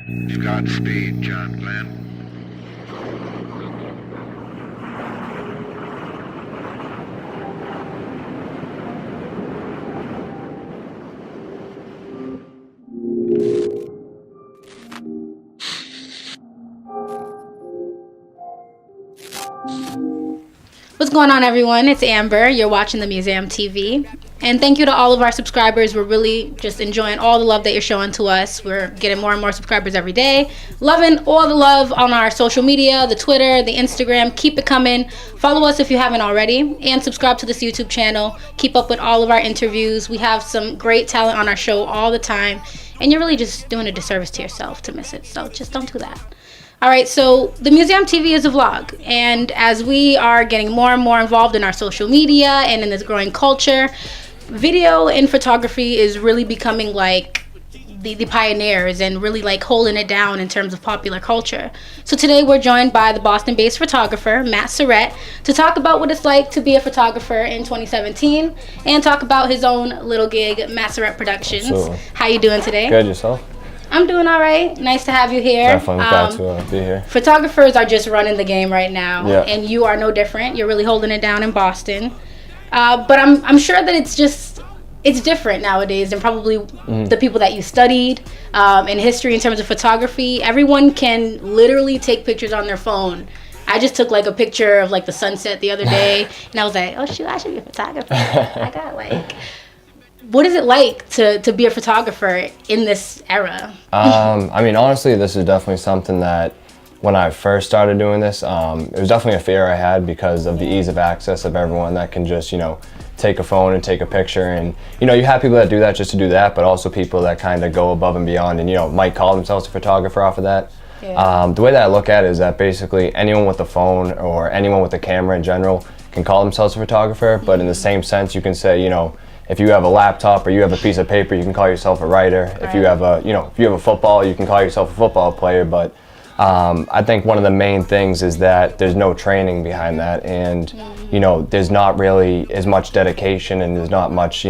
Godspeed, John Glenn. What's going on, everyone? It's Amber. You're watching the Museum TV. And thank you to all of our subscribers. We're really just enjoying all the love that you're showing to us. We're getting more and more subscribers every day. Loving all the love on our social media, the Twitter, the Instagram. Keep it coming. Follow us if you haven't already. And subscribe to this YouTube channel. Keep up with all of our interviews. We have some great talent on our show all the time. And you're really just doing a disservice to yourself to miss it. So just don't do that. All right, so the Museum TV is a vlog, and as we are getting more and more involved in our social media and in this growing culture, video and photography is really becoming like the pioneers and really like holding it down in terms of popular culture. So today we're joined by the Boston-based photographer, Matt Surette, to talk about what it's like to be a photographer in 2017 and talk about his own little gig, Matt Surette Productions. Absolutely. How you doing today? Good, yourself? I'm doing all right. Nice to have you here. Definitely glad to be here. Photographers are just running the game right now, yeah. And you are no different. You're really holding it down in Boston. But I'm sure that it's different nowadays than probably the people that you studied in history in terms of photography. Everyone can literally take pictures on their phone. I just took like a picture of like the sunset the other day, and I was like, oh shoot, I should be a photographer. I got like... What is it like to be a photographer in this era? I mean, honestly, this is definitely something that when I first started doing this, it was definitely a fear I had because of the ease of access of everyone that can just, take a phone and take a picture. And, you have people that do that just to do that, but also people that kind of go above and beyond and, might call themselves a photographer off of that. Yeah. The way that I look at it is that basically anyone with a phone or anyone with a camera in general can call themselves a photographer, but in the same sense, you can say, if you have a laptop or you have a piece of paper, you can call yourself a writer. Right. If you have a football, you can call yourself a football player. But I think one of the main things is that there's no training behind that, and there's not really as much dedication and there's not much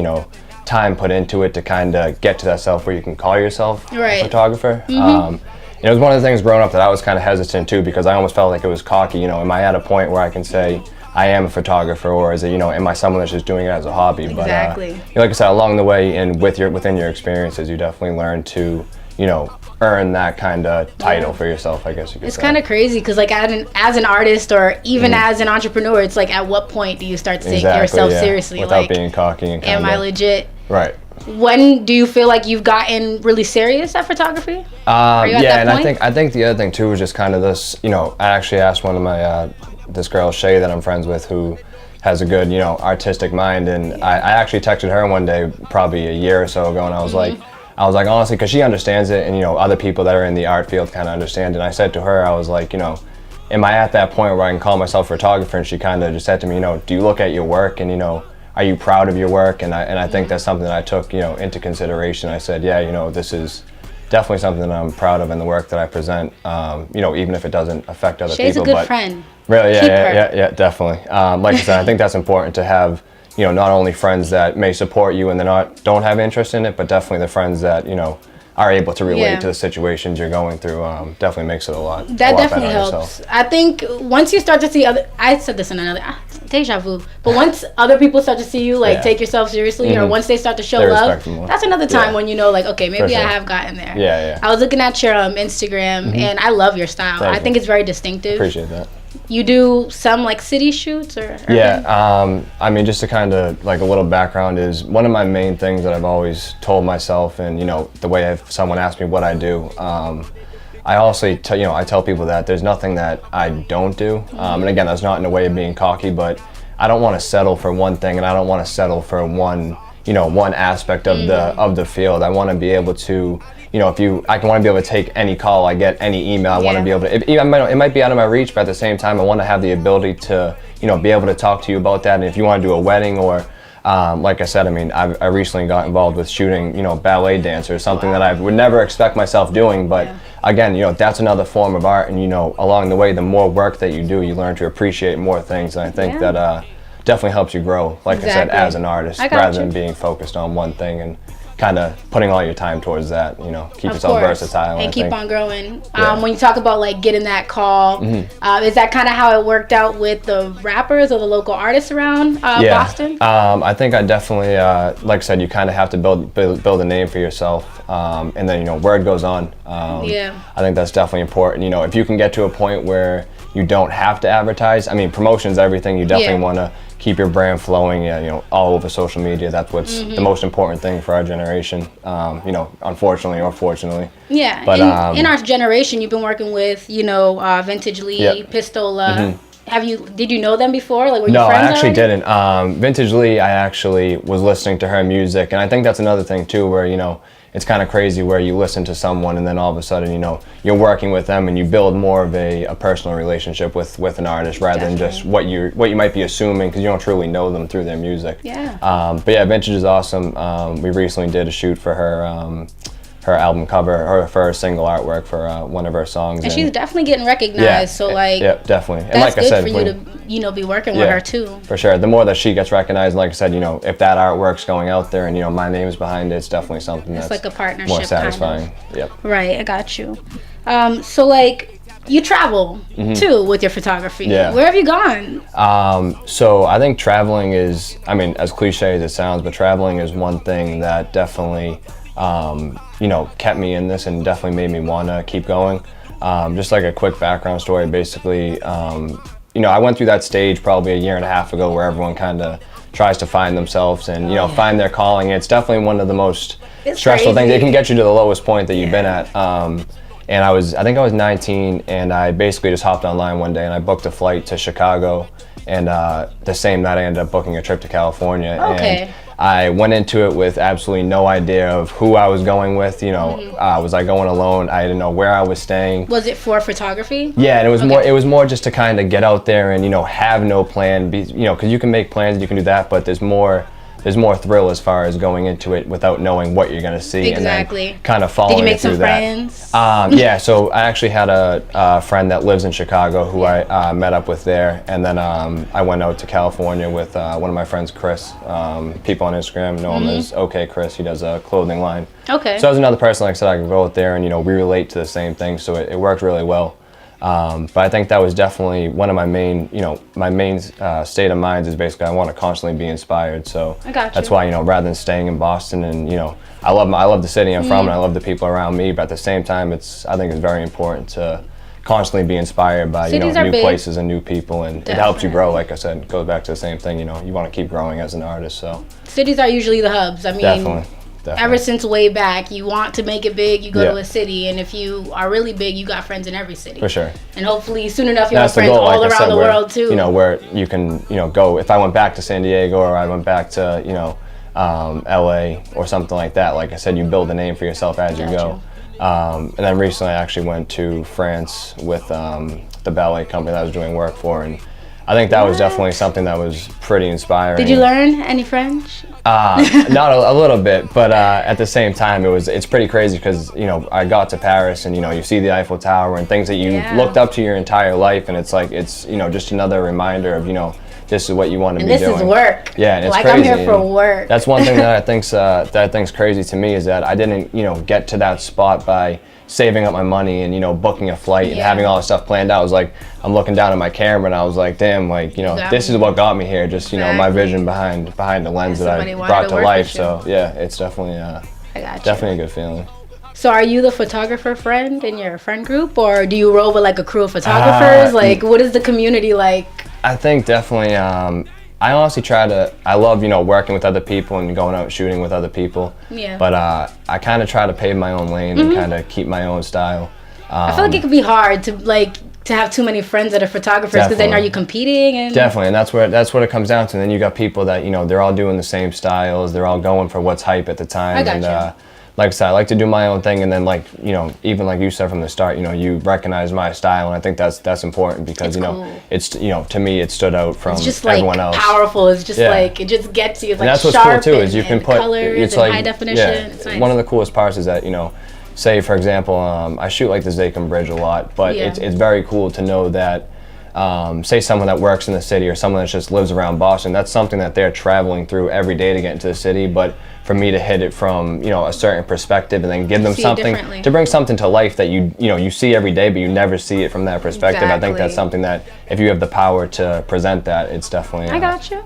time put into it to kind of get to that self where you can call yourself a photographer. It was one of the things growing up that I was kind of hesitant to because I almost felt like it was cocky. Am I at a point where I can say I am a photographer, or is it, am I someone that's just doing it as a hobby? Exactly. But like I said, along the way and within your experiences, you definitely learn to, earn that kind of title for yourself, I guess you could say. It's kind of crazy because like as an artist or even as an entrepreneur, it's like at what point do you start to take yourself seriously? Without like, being cocky and am I legit? Right. When do you feel like you've gotten really serious at photography? I think the other thing too was just kind of this, I actually asked one of my this girl Shay that I'm friends with who has a good artistic mind, and I actually texted her one day probably a year or so ago, and I was like honestly, because she understands it, and other people that are in the art field kind of understand it. And I said to her, I was like, am I at that point where I can call myself a photographer? And she kind of just said to me, do you look at your work and are you proud of your work? And I think that's something that I took into consideration. I said, yeah, this is definitely something that I'm proud of in the work that I present, even if it doesn't affect other Shay's people. Shay's a good friend. Really, yeah, definitely. Like I said, I think that's important to have, not only friends that may support you and don't have interest in it, but definitely the friends that, are able to relate to the situations you're going through. Definitely makes it a lot definitely helps. I think once you start to see I said this in another deja vu, but once other people start to see you take yourself seriously, or once they start to show love, that's another time when like, okay, maybe I have gotten there. Yeah. I was looking at your Instagram and I love your style. I think it's very distinctive. Appreciate that. You do some like city shoots or urban? Yeah, I mean, just to kind of like a little background is one of my main things that I've always told myself, and the way if someone asks me what I do, I also I tell people that there's nothing that I don't do, and again, that's not in a way of being cocky, but I don't want to settle for one thing, and I don't want to settle for one aspect of the field. I want to be able to I want to be able to take any call I get, any email. I want to be able to, it might be out of my reach, but at the same time, I want to have the ability to, be able to talk to you about that. And if you want to do a wedding or, like I said, I mean, I recently got involved with shooting, ballet dancers, something that I would never expect myself doing. But again, that's another form of art. And, along the way, the more work that you do, you learn to appreciate more things. And I think that definitely helps you grow, like I said, as an artist, rather than being focused on one thing and kind of putting all your time towards that, you know, keep yourself versatile. And keep on growing. When you talk about like getting that call, is that kind of how it worked out with the rappers or the local artists around Boston? I think I definitely, like I said, you kind of have to build a name for yourself, and then, you know, word goes on. I think that's definitely important. You know, if you can get to a point where you don't have to advertise, I mean, promotion's everything. You definitely want to keep your brand flowing, you know, all over social media. That's what's the most important thing for our generation, you know, unfortunately or fortunately. Yeah, but in our generation, you've been working with, you know, Vintage Lee, Pistola. Did you know them before? Like, were you friends I actually already? didn't. Vintage Lee, I actually was listening to her music, and I think that's another thing too, where, you know, it's kind of crazy where you listen to someone and then all of a sudden, you know, you're working with them and you build more of a personal relationship with an artist rather than just what you might be assuming, because you don't truly know them through their music. But yeah, Vintage is awesome. We recently did a shoot for her album cover, or for her single artwork for one of her songs. And she's definitely getting recognized, so like... Yeah, definitely. And like I said, for you to, you know, be working with her too. For sure. The more that she gets recognized, like I said, you know, if that artwork's going out there and, you know, my name's behind it, it's definitely something that's like a partnership, more satisfying. Kind of. Yep. Right, I got you. So like, you travel too with your photography. Yeah. Where have you gone? So I think traveling is, I mean, as cliche as it sounds, but traveling is one thing that definitely, you know, kept me in this and definitely made me want to keep going. Just like a quick background story, basically, you know, I went through that stage probably a year and a half ago where everyone kind of tries to find themselves and, you know, find their calling. It's definitely one of the most stressful things. It can get you to the lowest point that you've been at. And I think I was 19, and I basically just hopped online one day and I booked a flight to Chicago. And the same night I ended up booking a trip to California. And I went into it with absolutely no idea of who I was going with. You know, was I going alone? I didn't know where I was staying. Was it for photography? Yeah, and it was more. It was more just to kind of get out there and, you know, have no plan. You know, because you can make plans, you can do that, but there's more thrill as far as going into it without knowing what you're gonna see. Exactly. And then kind of following it through that. Did you make some friends? Yeah, so I actually had a friend that lives in Chicago who I met up with there, and then I went out to California with one of my friends, Chris. People on Instagram know him as OK Chris. He does a clothing line. Okay. So I was another person, like I said, I could go out there and, you know, we relate to the same thing, so it worked really well. But I think that was definitely one of my main, you know, state of mind is basically I want to constantly be inspired. So that's why, you know, rather than staying in Boston and, you know, I love the city I'm from and I love the people around me, but at the same time, I think it's very important to constantly be inspired by, you know, new places and new people, and it helps you grow. Like I said, it goes back to the same thing, you know, you want to keep growing as an artist. So cities are usually the hubs. I mean, definitely. Ever since way back, you want to make it big, you go to a city, and if you are really big, you got friends in every city. For sure. And hopefully, soon enough, you'll have friends all around the world too. You know, where you can, you know, go. If I went back to San Diego or I went back to, you know, LA or something like that, like I said, you build a name for yourself as you go. And then recently, I actually went to France with the ballet company that I was doing work for, and I think that was definitely something that was pretty inspiring. Did you learn any French? Not a little bit, but at the same time, it's pretty crazy because, you know, I got to Paris and, you know, you see the Eiffel Tower and things that you looked up to your entire life, and it's like, it's, you know, just another reminder of, you know, this is what you want to be doing. And this is work. Yeah, and it's like, crazy. I'm here for work. That's one thing that I think's crazy to me is that I didn't, you know, get to that spot by saving up my money and, you know, booking a flight and having all this stuff planned out. I was like, I'm looking down at my camera and I was like, damn, like, you know, this is what got me here. Just, you know, my vision behind the lens that I brought to life. So yeah, it's definitely definitely a good feeling. So are you the photographer friend in your friend group, or do you roll with like a crew of photographers? Like, what is the community like? I think definitely, I honestly I love, you know, working with other people and going out shooting with other people. Yeah. But I kind of try to pave my own lane and kind of keep my own style. I feel like it could be hard to have too many friends that are photographers, because then are you competing? And definitely, and that's what it comes down to. And then you got people that, you know, they're all doing the same styles, they're all going for what's hype at the time. I got you. Like I said, I like to do my own thing, and then, like, you know, even like you said from the start, you know, you recognize my style, and I think that's important because, you know, it's, you know, to me it stood out from everyone else. It's just like powerful. It's just like, it just gets you. It's and like that's what's sharp cool too, is you can put colors it's and like high definition. Yeah, it's nice. One of the coolest parts is that, you know, say for example, I shoot like the Zakim Bridge a lot, but it's very cool to know that say someone that works in the city or someone that just lives around Boston, that's something that they're traveling through every day to get into the city. But for me to hit it from, you know, a certain perspective and then give them something to bring something to life that you see every day, but you never see it from that perspective. Exactly. I think that's something that if you have the power to present that, it's definitely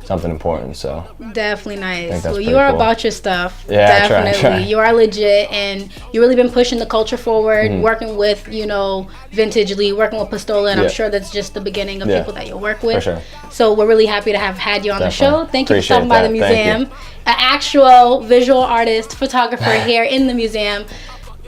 something important. So definitely nice. Well, pretty you are cool. about your stuff. Yeah, definitely. I try. You are legit, and you really been pushing the culture forward, working with, you know, Vintagely, working with Pistola, and I'm sure that's just the beginning of people that you'll work with. For sure. So we're really happy to have had you on the show. Thank you for stopping by the museum. An actual visual artist, photographer here in the museum.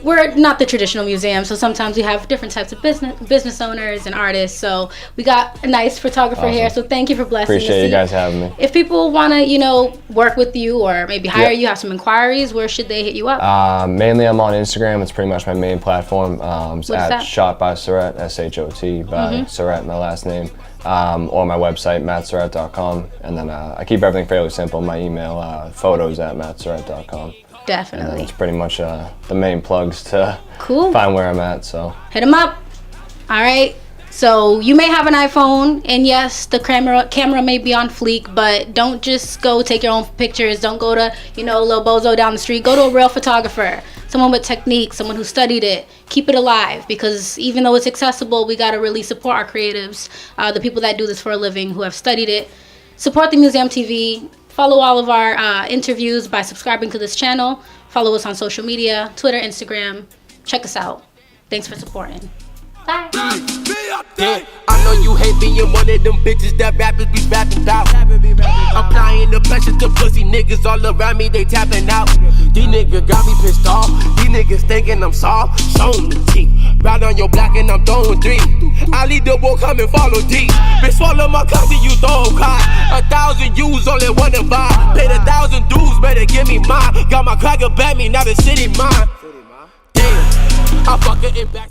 We're not the traditional museum, so sometimes we have different types of business owners and artists. So we got a nice photographer here. So thank you for blessing us. Appreciate you guys having me. If people want to, you know, work with you or maybe hire you, have some inquiries, where should they hit you up? Mainly I'm on Instagram. It's pretty much my main platform. It's at that? Shot by Surette, S-H-O-T by Surette, my last name. Or my website, mattsurette.com. And then I keep everything fairly simple. My email, photos@mattsurette.com. Definitely. And it's pretty much the main plugs to find where I'm at. So hit them up. All right. So you may have an iPhone, and yes, the camera may be on fleek, but don't just go take your own pictures. Don't go to, you know, Lil Bozo down the street. Go to a real photographer, someone with technique, someone who studied it. Keep it alive, because even though it's accessible, we got to really support our creatives, the people that do this for a living, who have studied it. Support the Museum TV. Follow all of our interviews by subscribing to this channel. Follow us on social media, Twitter, Instagram. Check us out. Thanks for supporting. Bye. Yeah, I know you hate being one of them bitches that rappers be rapping about. Applying the pressure to pussy niggas all around me, they tapping out. These niggas got me pissed off. These niggas thinking I'm soft. Show them the teeth. Ride on your block and I'm throwing 3. I lead the ball, come and follow D. Bitch, swallow my cock till you throw a cot. 1,000 U's, only one to buy. Paid 1,000 dues, better give me mine. Got my cracker back me, now the city mine. Damn, I fuck it back.